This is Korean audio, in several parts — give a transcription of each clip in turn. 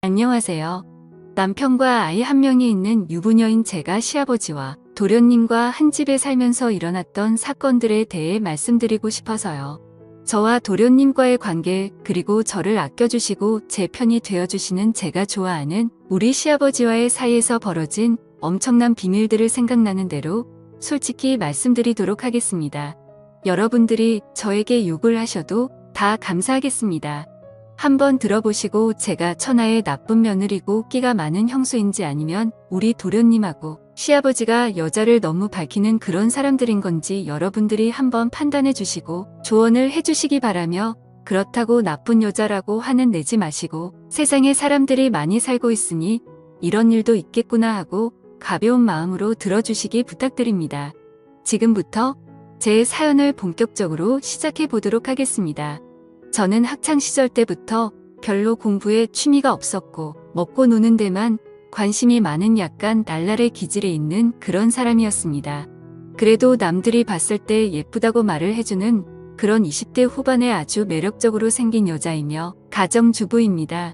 안녕하세요. 남편과 아이 한 명이 있는 유부녀인 제가 시아버지와 도련님과 한 집에 살면서 일어났던 사건들에 대해 말씀드리고 싶어서요. 저와 도련님과의 관계, 그리고 저를 아껴주시고 제 편이 되어주시는 제가 좋아하는 우리 시아버지와의 사이에서 벌어진 엄청난 비밀들을 생각나는 대로 솔직히 말씀드리도록 하겠습니다. 여러분들이 저에게 욕을 하셔도 다 감사하겠습니다. 한번 들어보시고 제가 천하의 나쁜 며느리고 끼가 많은 형수인지 아니면 우리 도련님하고 시아버지가 여자를 너무 밝히는 그런 사람들인 건지 여러분들이 한번 판단해 주시고 조언을 해 주시기 바라며, 그렇다고 나쁜 여자라고 화는 내지 마시고 세상에 사람들이 많이 살고 있으니 이런 일도 있겠구나 하고 가벼운 마음으로 들어주시기 부탁드립니다. 지금부터 제 사연을 본격적으로 시작해 보도록 하겠습니다. 저는 학창시절 때부터 별로 공부에 취미가 없었고 먹고 노는 데만 관심이 많은 약간 날라리 기질에 있는 그런 사람이었습니다. 그래도 남들이 봤을 때 예쁘다고 말을 해주는 그런 20대 후반에 아주 매력적으로 생긴 여자이며 가정주부입니다.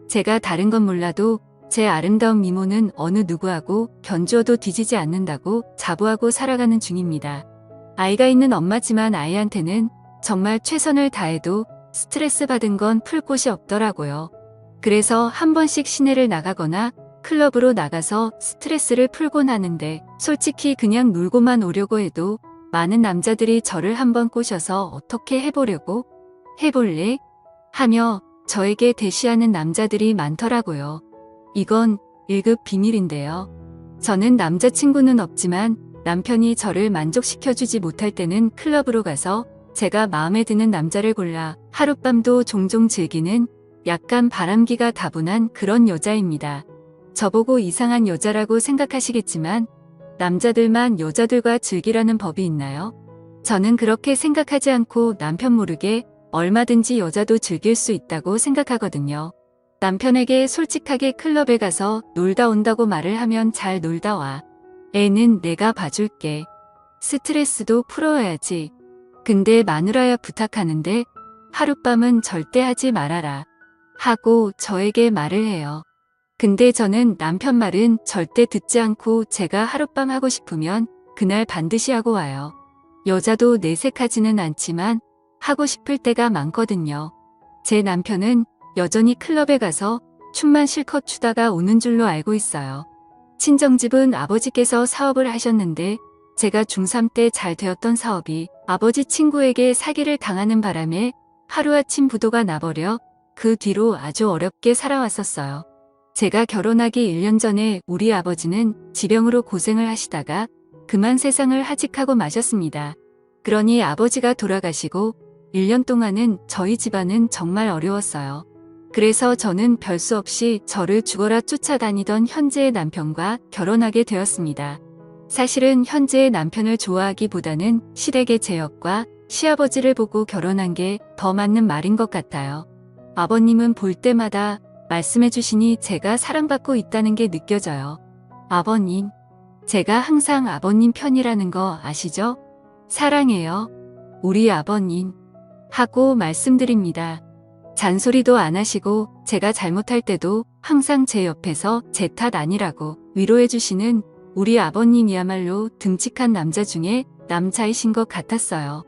제가 다른 건 몰라도 제 아름다운 미모는 어느 누구하고 견주어도 뒤지지 않는다고 자부하고 살아가는 중입니다. 아이가 있는 엄마지만 아이한테는 정말 최선을 다해도 스트레스 받은 건 풀 곳이 없더라고요. 그래서 한 번씩 시내를 나가거나 클럽으로 나가서 스트레스를 풀곤 하는데, 솔직히 그냥 놀고만 오려고 해도 많은 남자들이 저를 한번 꼬셔서 어떻게 해보려고? 해볼래? 하며 저에게 대시하는 남자들이 많더라고요. 이건 1급 비밀인데요. 저는 남자친구는 없지만 남편이 저를 만족시켜주지 못할 때는 클럽으로 가서 제가 마음에 드는 남자를 골라 하룻밤도 종종 즐기는 약간 바람기가 다분한 그런 여자입니다. 저보고 이상한 여자라고 생각하시겠지만 남자들만 여자들과 즐기라는 법이 있나요? 저는 그렇게 생각하지 않고 남편 모르게 얼마든지 여자도 즐길 수 있다고 생각하거든요. 남편에게 솔직하게 클럽에 가서 놀다 온다고 말을 하면 잘 놀다 와. 애는 내가 봐줄게. 스트레스도 풀어야지. 근데 마누라야 부탁하는데 하룻밤은 절대 하지 말아라 하고 저에게 말을 해요. 근데 저는 남편 말은 절대 듣지 않고 제가 하룻밤 하고 싶으면 그날 반드시 하고 와요. 여자도 내색하지는 않지만 하고 싶을 때가 많거든요. 제 남편은 여전히 클럽에 가서 춤만 실컷 추다가 오는 줄로 알고 있어요. 친정집은 아버지께서 사업을 하셨는데 제가 중3 때 잘 되었던 사업이 아버지 친구에게 사기를 당하는 바람에 하루아침 부도가 나버려 그 뒤로 아주 어렵게 살아왔었어요. 제가 결혼하기 1년 전에 우리 아버지는 지병으로 고생을 하시다가 그만 세상을 하직하고 마셨습니다. 그러니 아버지가 돌아가시고 1년 동안은 저희 집안은 정말 어려웠어요. 그래서 저는 별 수 없이 저를 죽어라 쫓아다니던 현재의 남편과 결혼하게 되었습니다. 사실은 현재의 남편을 좋아하기보다는 시댁의 제역과 시아버지를 보고 결혼한 게 더 맞는 말인 것 같아요. 아버님은 볼 때마다 말씀해 주시니 제가 사랑받고 있다는 게 느껴져요. 아버님, 제가 항상 아버님 편이라는 거 아시죠? 사랑해요. 우리 아버님. 하고 말씀드립니다. 잔소리도 안 하시고 제가 잘못할 때도 항상 제 옆에서 제 탓 아니라고 위로해 주시는 우리 아버님이야말로 듬직한 남자 중에 남자이신 것 같았어요.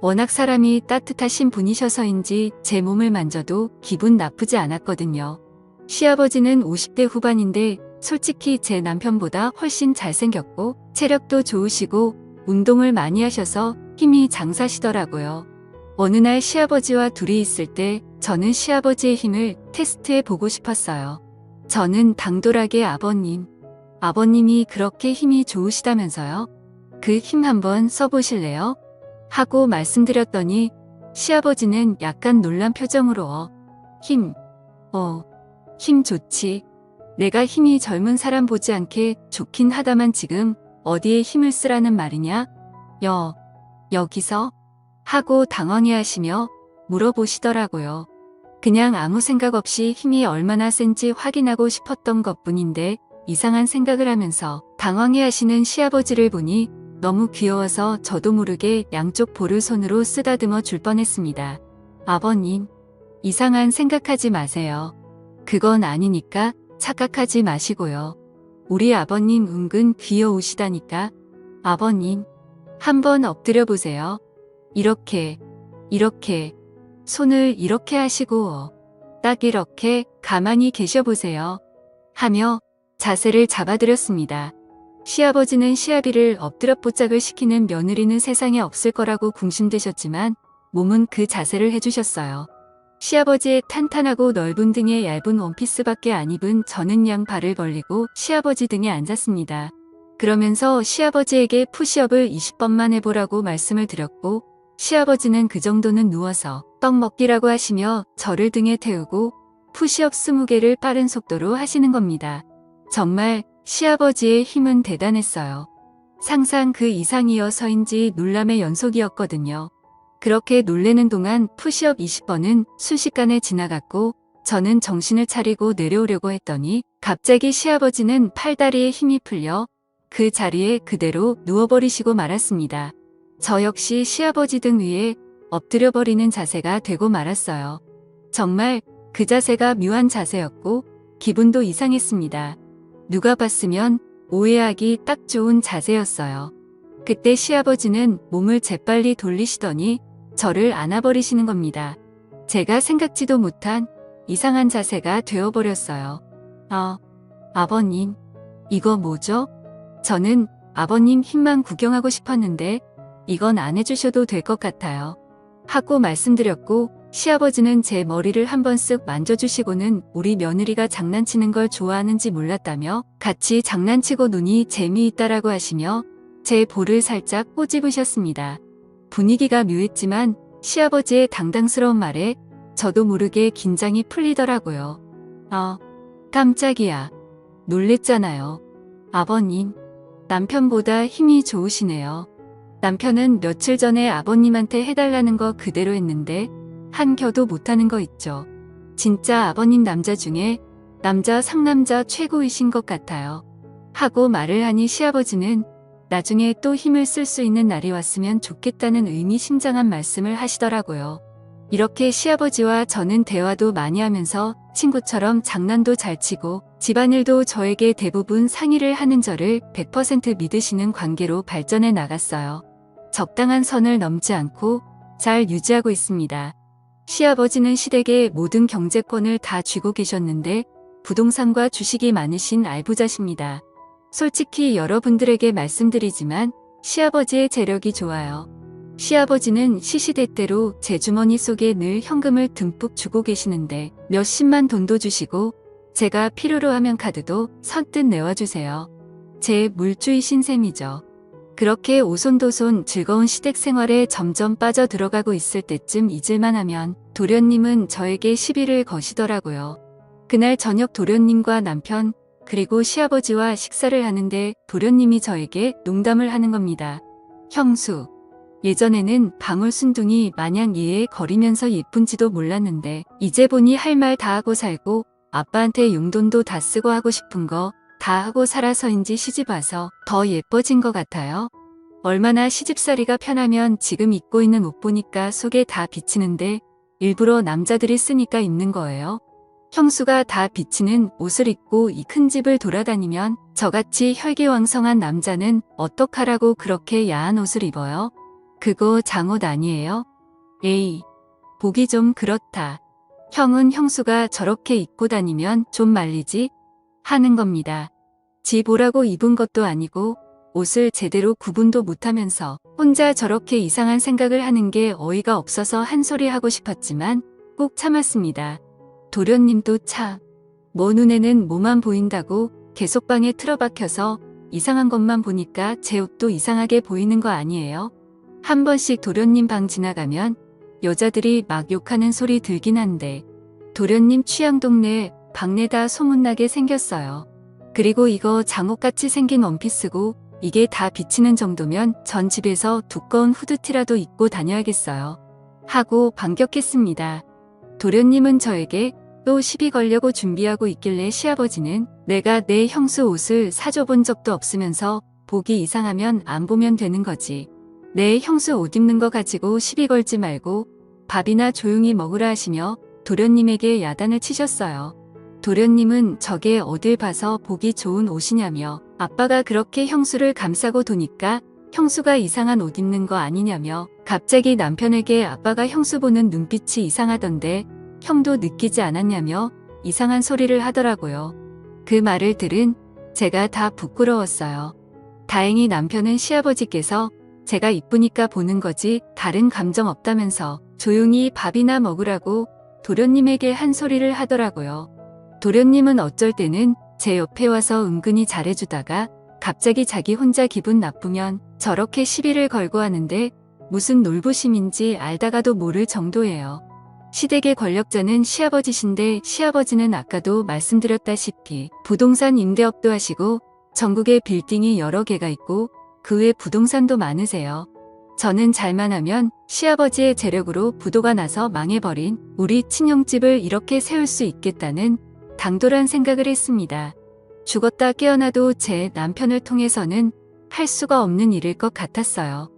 워낙 사람이 따뜻하신 분이셔서인지 제 몸을 만져도 기분 나쁘지 않았거든요. 시아버지는 50대 후반인데 솔직히 제 남편보다 훨씬 잘생겼고 체력도 좋으시고 운동을 많이 하셔서 힘이 장사시더라고요. 어느 날 시아버지와 둘이 있을 때 저는 시아버지의 힘을 테스트해 보고 싶었어요. 저는 당돌하게 아버님이 그렇게 힘이 좋으시다면서요? 그 힘 한번 써보실래요? 하고 말씀드렸더니 시아버지는 약간 놀란 표정으로 힘 좋지. 내가 힘이 젊은 사람 보지 않게 좋긴 하다만 지금 어디에 힘을 쓰라는 말이냐? 여기서? 하고 당황해하시며 물어보시더라고요. 그냥 아무 생각 없이 힘이 얼마나 센지 확인하고 싶었던 것뿐인데 이상한 생각을 하면서 당황해하시는 시아버지를 보니 너무 귀여워서 저도 모르게 양쪽 볼을 손으로 쓰다듬어 줄 뻔했습니다. 아버님, 이상한 생각하지 마세요. 그건 아니니까 착각하지 마시고요. 우리 아버님 은근 귀여우시다니까. 아버님, 한번 엎드려 보세요. 이렇게, 이렇게, 손을 이렇게 하시고, 딱 이렇게 가만히 계셔 보세요. 하며 자세를 잡아드렸습니다. 시아버지는 시아비를 엎드려 뽀짝을 시키는 며느리는 세상에 없을 거라고 궁심되셨지만 몸은 그 자세를 해주셨어요. 시아버지의 탄탄하고 넓은 등에 얇은 원피스밖에 안 입은 저는 양 발을 벌리고 시아버지 등에 앉았습니다. 그러면서 시아버지에게 푸시업을 20번만 해보라고 말씀을 드렸고 시아버지는 그 정도는 누워서 떡 먹기라고 하시며 저를 등에 태우고 푸시업 20개를 빠른 속도로 하시는 겁니다. 정말 시아버지의 힘은 대단했어요. 상상 그 이상이어서인지 놀람의 연속이었거든요. 그렇게 놀래는 동안 푸시업 20번은 순식간에 지나갔고 저는 정신을 차리고 내려오려고 했더니 갑자기 시아버지는 팔다리에 힘이 풀려 그 자리에 그대로 누워버리시고 말았습니다. 저 역시 시아버지 등 위에 엎드려버리는 자세가 되고 말았어요. 정말 그 자세가 묘한 자세였고 기분도 이상했습니다. 누가 봤으면 오해하기 딱 좋은 자세였어요. 그때 시아버지는 몸을 재빨리 돌리시더니 저를 안아버리시는 겁니다. 제가 생각지도 못한 이상한 자세가 되어버렸어요. 아버님, 이거 뭐죠? 저는 아버님 힘만 구경하고 싶었는데 이건 안 해주셔도 될 것 같아요. 하고 말씀드렸고 시아버지는 제 머리를 한번 쓱 만져주시고는 우리 며느리가 장난치는 걸 좋아하는지 몰랐다며 같이 장난치고 노니 재미있다라고 하시며 제 볼을 살짝 꼬집으셨습니다. 분위기가 묘했지만 시아버지의 당당스러운 말에 저도 모르게 긴장이 풀리더라고요. 깜짝이야. 놀랬잖아요. 아버님, 남편보다 힘이 좋으시네요. 남편은 며칠 전에 아버님한테 해달라는 거 그대로 했는데 한 켜도 못하는 거 있죠. 진짜 아버님 남자 중에 남자 상남자 최고이신 것 같아요. 하고 말을 하니 시아버지는 나중에 또 힘을 쓸 수 있는 날이 왔으면 좋겠다는 의미심장한 말씀을 하시더라고요. 이렇게 시아버지와 저는 대화도 많이 하면서 친구처럼 장난도 잘 치고 집안일도 저에게 대부분 상의를 하는 저를 100% 믿으시는 관계로 발전해 나갔어요. 적당한 선을 넘지 않고 잘 유지하고 있습니다. 시아버지는 시댁의 모든 경제권을 다 쥐고 계셨는데 부동산과 주식이 많으신 알부자십니다. 솔직히 여러분들에게 말씀드리지만 시아버지의 재력이 좋아요. 시아버지는 시시때때로 제 주머니 속에 늘 현금을 듬뿍 주고 계시는데 몇십만 돈도 주시고 제가 필요로 하면 카드도 선뜻 내와주세요. 제 물주이신 셈이죠. 그렇게 오손도손 즐거운 시댁 생활에 점점 빠져 들어가고 있을 때쯤 잊을만 하면 도련님은 저에게 시비를 거시더라고요. 그날 저녁 도련님과 남편 그리고 시아버지와 식사를 하는데 도련님이 저에게 농담을 하는 겁니다. 형수, 예전에는 방울순둥이 마냥 예에 거리면서 예쁜지도 몰랐는데 이제 보니 할 말 다 하고 살고 아빠한테 용돈도 다 쓰고 하고 싶은 거 다 하고 살아서인지 시집 와서 더 예뻐진 것 같아요. 얼마나 시집살이가 편하면 지금 입고 있는 옷 보니까 속에 다 비치는데 일부러 남자들이 쓰니까 입는 거예요. 형수가 다 비치는 옷을 입고 이 큰 집을 돌아다니면 저같이 혈기왕성한 남자는 어떡하라고 그렇게 야한 옷을 입어요? 그거 장옷 아니에요? 에이, 보기 좀 그렇다. 형은 형수가 저렇게 입고 다니면 좀 말리지? 하는 겁니다. 집 오라고 입은 것도 아니고 옷을 제대로 구분도 못하면서 혼자 저렇게 이상한 생각을 하는 게 어이가 없어서 한 소리 하고 싶었지만 꼭 참았습니다. 도련님도 참, 뭐 눈에는 뭐만 보인다고 계속 방에 틀어박혀서 이상한 것만 보니까 제 옷도 이상하게 보이는 거 아니에요? 한 번씩 도련님 방 지나가면 여자들이 막 욕하는 소리 들긴 한데 도련님 취향 동네 방내다 소문나게 생겼어요. 그리고 이거 장옷같이 생긴 원피스고 이게 다 비치는 정도면 전 집에서 두꺼운 후드티라도 입고 다녀야겠어요. 하고 반격했습니다. 도련님은 저에게 또 시비 걸려고 준비하고 있길래 시아버지는 내가 내 형수 옷을 사줘본 적도 없으면서 보기 이상하면 안 보면 되는 거지. 내 형수 옷 입는 거 가지고 시비 걸지 말고 밥이나 조용히 먹으라 하시며 도련님에게 야단을 치셨어요. 도련님은 저게 어딜 봐서 보기 좋은 옷이냐며 아빠가 그렇게 형수를 감싸고 도니까 형수가 이상한 옷 입는 거 아니냐며 갑자기 남편에게 아빠가 형수 보는 눈빛이 이상하던데 형도 느끼지 않았냐며 이상한 소리를 하더라고요. 그 말을 들은 제가 다 부끄러웠어요. 다행히 남편은 시아버지께서 제가 이쁘니까 보는 거지 다른 감정 없다면서 조용히 밥이나 먹으라고 도련님에게 한 소리를 하더라고요. 도련님은 어쩔 때는 제 옆에 와서 은근히 잘해주다가 갑자기 자기 혼자 기분 나쁘면 저렇게 시비를 걸고 하는데 무슨 놀부심인지 알다가도 모를 정도예요. 시댁의 권력자는 시아버지신데 시아버지는 아까도 말씀드렸다시피 부동산 임대업도 하시고 전국에 빌딩이 여러 개가 있고 그 외 부동산도 많으세요. 저는 잘만 하면 시아버지의 재력으로 부도가 나서 망해버린 우리 친형집을 이렇게 세울 수 있겠다는 당돌한 생각을 했습니다. 죽었다 깨어나도 제 남편을 통해서는 할 수가 없는 일일 것 같았어요.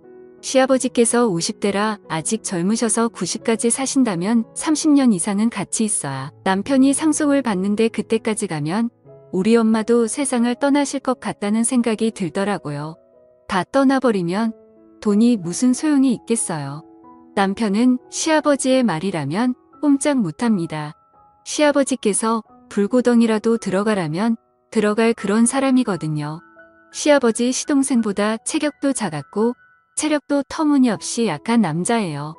시아버지께서 50대라 아직 젊으셔서 90까지 사신다면 30년 이상은 같이 있어야 남편이 상속을 받는데 그때까지 가면 우리 엄마도 세상을 떠나실 것 같다는 생각이 들더라고요. 다 떠나버리면 돈이 무슨 소용이 있겠어요. 남편은 시아버지의 말이라면 꼼짝 못합니다. 시아버지께서 불고덩이라도 들어가라면 들어갈 그런 사람이거든요. 시아버지 시동생보다 체격도 작았고 체력도 터무니없이 약한 남자예요.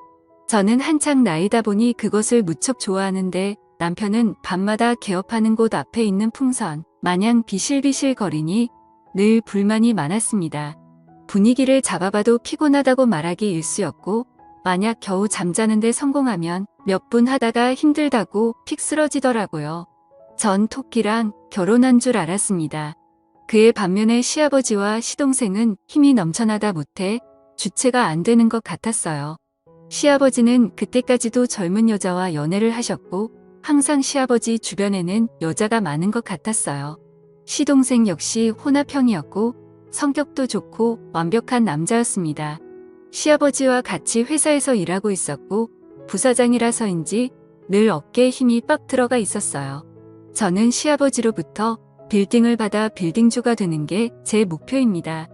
저는 한창 나이다 보니 그것을 무척 좋아하는데 남편은 밤마다 개업하는 곳 앞에 있는 풍선 마냥 비실비실 거리니 늘 불만이 많았습니다. 분위기를 잡아봐도 피곤하다고 말하기 일쑤였고 만약 겨우 잠자는데 성공하면 몇 분 하다가 힘들다고 픽 쓰러지더라고요. 전 토끼랑 결혼한 줄 알았습니다. 그의 반면에 시아버지와 시동생은 힘이 넘쳐나다 못해 주체가 안 되는 것 같았어요. 시아버지는 그때까지도 젊은 여자와 연애를 하셨고 항상 시아버지 주변에는 여자가 많은 것 같았어요. 시동생 역시 혼합형이었고 성격도 좋고 완벽한 남자였습니다. 시아버지와 같이 회사에서 일하고 있었고 부사장이라서인지 늘 어깨에 힘이 빡 들어가 있었어요. 저는 시아버지로부터 빌딩을 받아 빌딩주가 되는 게 제 목표입니다.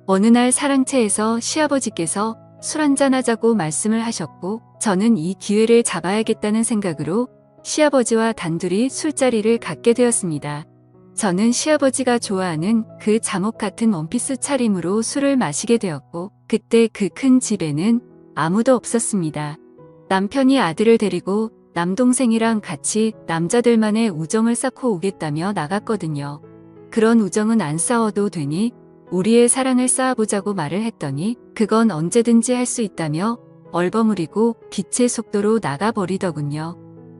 어느 날 사랑채에서 시아버지께서 술 한잔 하자고 말씀을 하셨고 저는 이 기회를 잡아야겠다는 생각으로 시아버지와 단둘이 술자리를 갖게 되었습니다. 저는 시아버지가 좋아하는 그 잠옷 같은 원피스 차림으로 술을 마시게 되었고 그때 그 큰 집에는 아무도 없었습니다. 남편이 아들을 데리고 남동생이랑 같이 남자들만의 우정을 쌓고 오겠다며 나갔거든요. 그런 우정은 안 싸워도 되니 우리의 사랑을 쌓아보자고 말을 했더니 그건 언제든지 할 수 있다며 얼버무리고 빛의 속도로 나가버리더군요.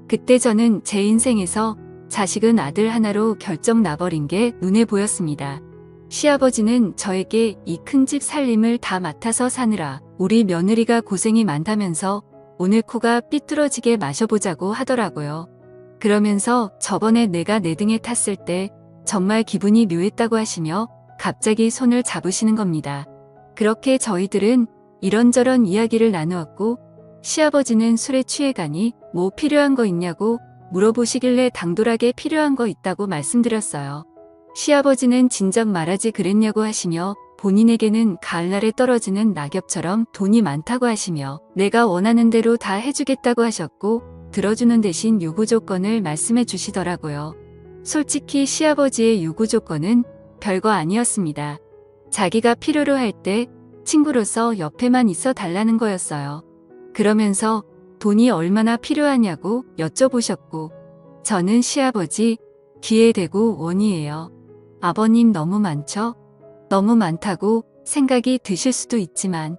그때 저는 제 인생에서 자식은 아들 하나로 결정 나버린 게 눈에 보였습니다. 시아버지는 저에게 이 큰 집 살림을 다 맡아서 사느라 우리 며느리가 고생이 많다면서 오늘 코가 삐뚤어지게 마셔보자고 하더라고요. 그러면서 저번에 내가 내 등에 탔을 때 정말 기분이 묘했다고 하시며 갑자기 손을 잡으시는 겁니다. 그렇게 저희들은 이런저런 이야기를 나누었고 시아버지는 술에 취해가니 뭐 필요한 거 있냐고 물어보시길래 당돌하게 필요한 거 있다고 말씀드렸어요. 시아버지는 진작 말하지 그랬냐고 하시며 본인에게는 가을날에 떨어지는 낙엽처럼 돈이 많다고 하시며 내가 원하는 대로 다 해주겠다고 하셨고 들어주는 대신 요구 조건을 말씀해 주시더라고요. 솔직히 시아버지의 요구 조건은 별거 아니었습니다. 자기가 필요로 할 때 친구로서 옆에만 있어 달라는 거였어요. 그러면서 돈이 얼마나 필요하냐고 여쭤보셨고 저는 시아버지 귀에 대고 원이에요. 아버님 너무 많죠? 너무 많다고 생각이 드실 수도 있지만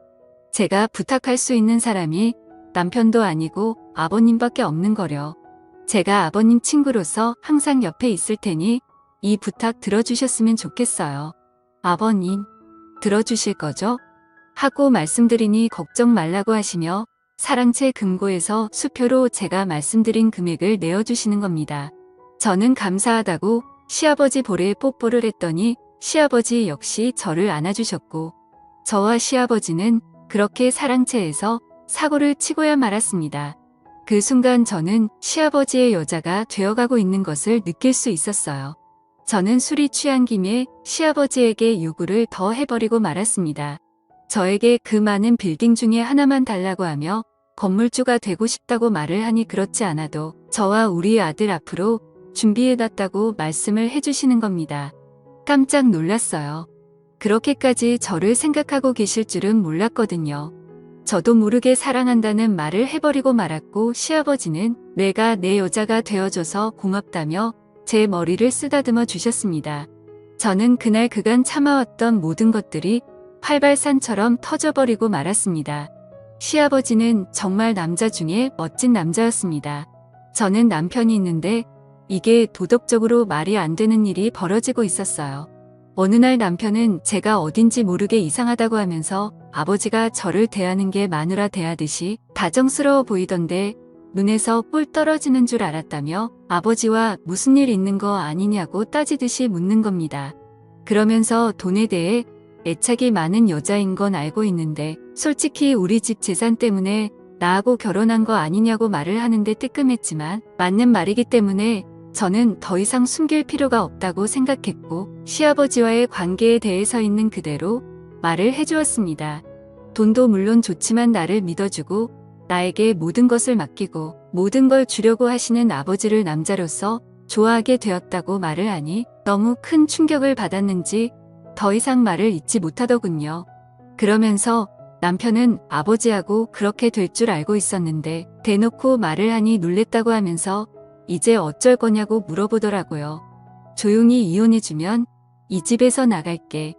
제가 부탁할 수 있는 사람이 남편도 아니고 아버님밖에 없는 거려. 제가 아버님 친구로서 항상 옆에 있을 테니 이 부탁 들어주셨으면 좋겠어요. 아버님, 들어주실 거죠? 하고 말씀드리니 걱정 말라고 하시며 사랑채 금고에서 수표로 제가 말씀드린 금액을 내어주시는 겁니다. 저는 감사하다고 시아버지 볼에 뽀뽀를 했더니 시아버지 역시 저를 안아주셨고 저와 시아버지는 그렇게 사랑채에서 사고를 치고야 말았습니다. 그 순간 저는 시아버지의 여자가 되어가고 있는 것을 느낄 수 있었어요. 저는 술이 취한 김에 시아버지에게 요구를 더 해버리고 말았습니다. 저에게 그 많은 빌딩 중에 하나만 달라고 하며 건물주가 되고 싶다고 말을 하니 그렇지 않아도 저와 우리 아들 앞으로 준비해놨다고 말씀을 해주시는 겁니다. 깜짝 놀랐어요. 그렇게까지 저를 생각하고 계실 줄은 몰랐거든요. 저도 모르게 사랑한다는 말을 해버리고 말았고 시아버지는 내가 내 여자가 되어줘서 고맙다며 제 머리를 쓰다듬어 주셨습니다. 저는 그날 그간 참아왔던 모든 것들이 활발산처럼 터져버리고 말았습니다. 시아버지는 정말 남자 중에 멋진 남자였습니다. 저는 남편이 있는데 이게 도덕적으로 말이 안 되는 일이 벌어지고 있었어요. 어느 날 남편은 제가 어딘지 모르게 이상하다고 하면서 아버지가 저를 대하는 게 마누라 대하듯이 다정스러워 보이던데 눈에서 뿔 떨어지는 줄 알았다며 아버지와 무슨 일 있는 거 아니냐고 따지듯이 묻는 겁니다. 그러면서 돈에 대해 애착이 많은 여자인 건 알고 있는데 솔직히 우리 집 재산 때문에 나하고 결혼한 거 아니냐고 말을 하는데 뜨끔했지만 맞는 말이기 때문에 저는 더 이상 숨길 필요가 없다고 생각했고 시아버지와의 관계에 대해서 있는 그대로 말을 해주었습니다. 돈도 물론 좋지만 나를 믿어주고 나에게 모든 것을 맡기고 모든 걸 주려고 하시는 아버지를 남자로서 좋아하게 되었다고 말을 하니 너무 큰 충격을 받았는지 더 이상 말을 잇지 못하더군요. 그러면서 남편은 아버지하고 그렇게 될 줄 알고 있었는데 대놓고 말을 하니 놀랬다고 하면서 이제 어쩔 거냐고 물어보더라고요. 조용히 이혼해주면 이 집에서 나갈게.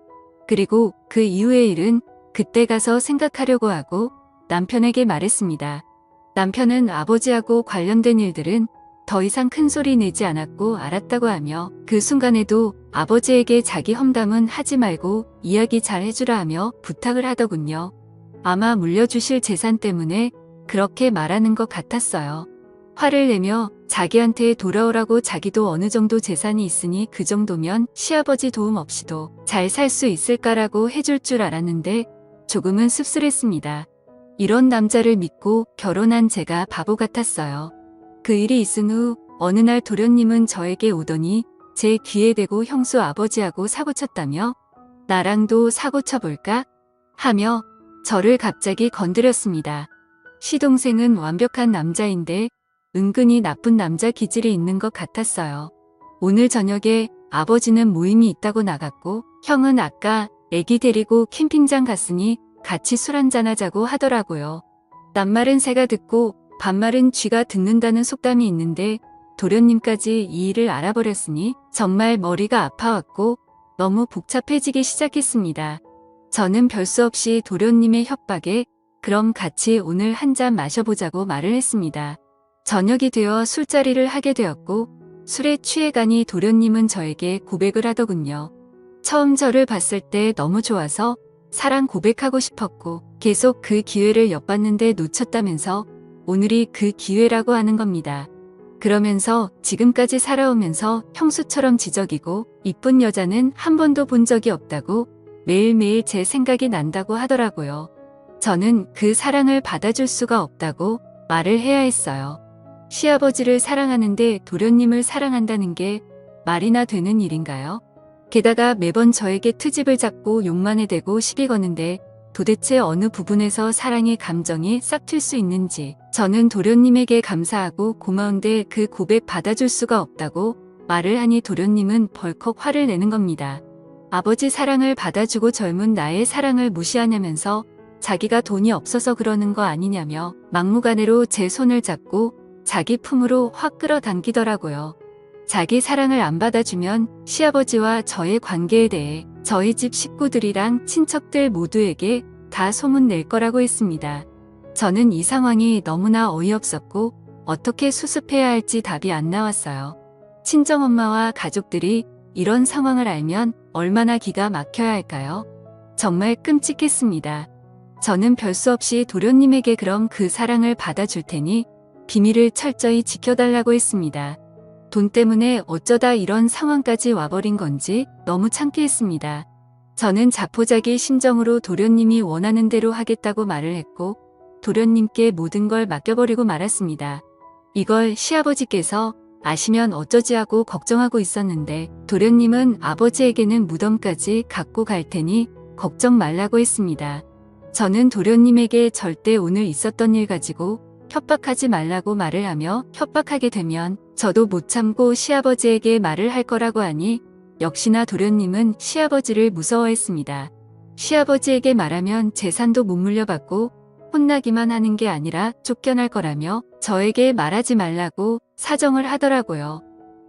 그리고 그 이후의 일은 그때 가서 생각하려고 하고 남편에게 말했습니다. 남편은 아버지하고 관련된 일들은 더 이상 큰 소리 내지 않았고 알았다고 하며 그 순간에도 아버지에게 자기 험담은 하지 말고 이야기 잘 해주라 하며 부탁을 하더군요. 아마 물려주실 재산 때문에 그렇게 말하는 것 같았어요. 화를 내며 자기한테 돌아오라고 자기도 어느 정도 재산이 있으니 그 정도면 시아버지 도움 없이도 잘 살 수 있을까라고 해줄 줄 알았는데 조금은 씁쓸했습니다. 이런 남자를 믿고 결혼한 제가 바보 같았어요. 그 일이 있은 후 어느 날 도련님은 저에게 오더니 제 귀에 대고 형수 아버지하고 사고쳤다며 나랑도 사고쳐볼까? 하며 저를 갑자기 건드렸습니다. 시동생은 완벽한 남자인데 은근히 나쁜 남자 기질이 있는 것 같았어요. 오늘 저녁에 아버지는 모임이 있다고 나갔고 형은 아까 애기 데리고 캠핑장 갔으니 같이 술 한잔하자고 하더라고요. 낱말은 새가 듣고 반말은 쥐가 듣는다는 속담이 있는데 도련님까지 이 일을 알아버렸으니 정말 머리가 아파왔고 너무 복잡해지기 시작했습니다. 저는 별 수 없이 도련님의 협박에 그럼 같이 오늘 한 잔 마셔보자고 말을 했습니다. 저녁이 되어 술자리를 하게 되었고 술에 취해가니 도련님은 저에게 고백을 하더군요. 처음 저를 봤을 때 너무 좋아서 사랑 고백하고 싶었고 계속 그 기회를 엿봤는데 놓쳤다면서 오늘이 그 기회라고 하는 겁니다. 그러면서 지금까지 살아오면서 형수처럼 지적이고 이쁜 여자는 한 번도 본 적이 없다고 매일매일 제 생각이 난다고 하더라고요. 저는 그 사랑을 받아줄 수가 없다고 말을 해야 했어요. 시아버지를 사랑하는데 도련님을 사랑한다는 게 말이나 되는 일인가요? 게다가 매번 저에게 트집을 잡고 욕만 해대고 시비 거는데 도대체 어느 부분에서 사랑의 감정이 싹 튈 수 있는지 저는 도련님에게 감사하고 고마운데 그 고백 받아줄 수가 없다고 말을 하니 도련님은 벌컥 화를 내는 겁니다. 아버지 사랑을 받아주고 젊은 나의 사랑을 무시하냐면서 자기가 돈이 없어서 그러는 거 아니냐며 막무가내로 제 손을 잡고 자기 품으로 확 끌어당기더라고요. 자기 사랑을 안 받아주면 시아버지와 저의 관계에 대해 저희 집 식구들이랑 친척들 모두에게 다 소문낼 거라고 했습니다. 저는 이 상황이 너무나 어이없었고 어떻게 수습해야 할지 답이 안 나왔어요. 친정엄마와 가족들이 이런 상황을 알면 얼마나 기가 막혀야 할까요? 정말 끔찍했습니다. 저는 별 수 없이 도련님에게 그럼 그 사랑을 받아줄 테니 비밀을 철저히 지켜달라고 했습니다. 돈 때문에 어쩌다 이런 상황까지 와버린 건지 너무 창피했습니다. 저는 자포자기 심정으로 도련님이 원하는 대로 하겠다고 말을 했고 도련님께 모든 걸 맡겨버리고 말았습니다. 이걸 시아버지께서 아시면 어쩌지 하고 걱정하고 있었는데 도련님은 아버지에게는 무덤까지 갖고 갈 테니 걱정 말라고 했습니다. 저는 도련님에게 절대 오늘 있었던 일 가지고 협박하지 말라고 말을 하며 협박하게 되면 저도 못 참고 시아버지에게 말을 할 거라고 하니 역시나 도련님은 시아버지를 무서워했습니다. 시아버지에게 말하면 재산도 못 물려받고 혼나기만 하는 게 아니라 쫓겨날 거라며 저에게 말하지 말라고 사정을 하더라고요.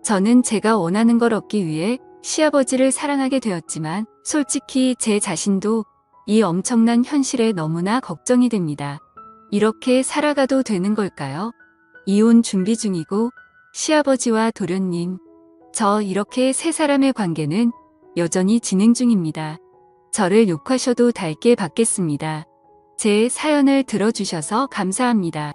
저는 제가 원하는 걸 얻기 위해 시아버지를 사랑하게 되었지만 솔직히 제 자신도 이 엄청난 현실에 너무나 걱정이 됩니다. 이렇게 살아가도 되는 걸까요? 이혼 준비 중이고 시아버지와 도련님, 저 이렇게 세 사람의 관계는 여전히 진행 중입니다. 저를 욕하셔도 달게 받겠습니다. 제 사연을 들어주셔서 감사합니다.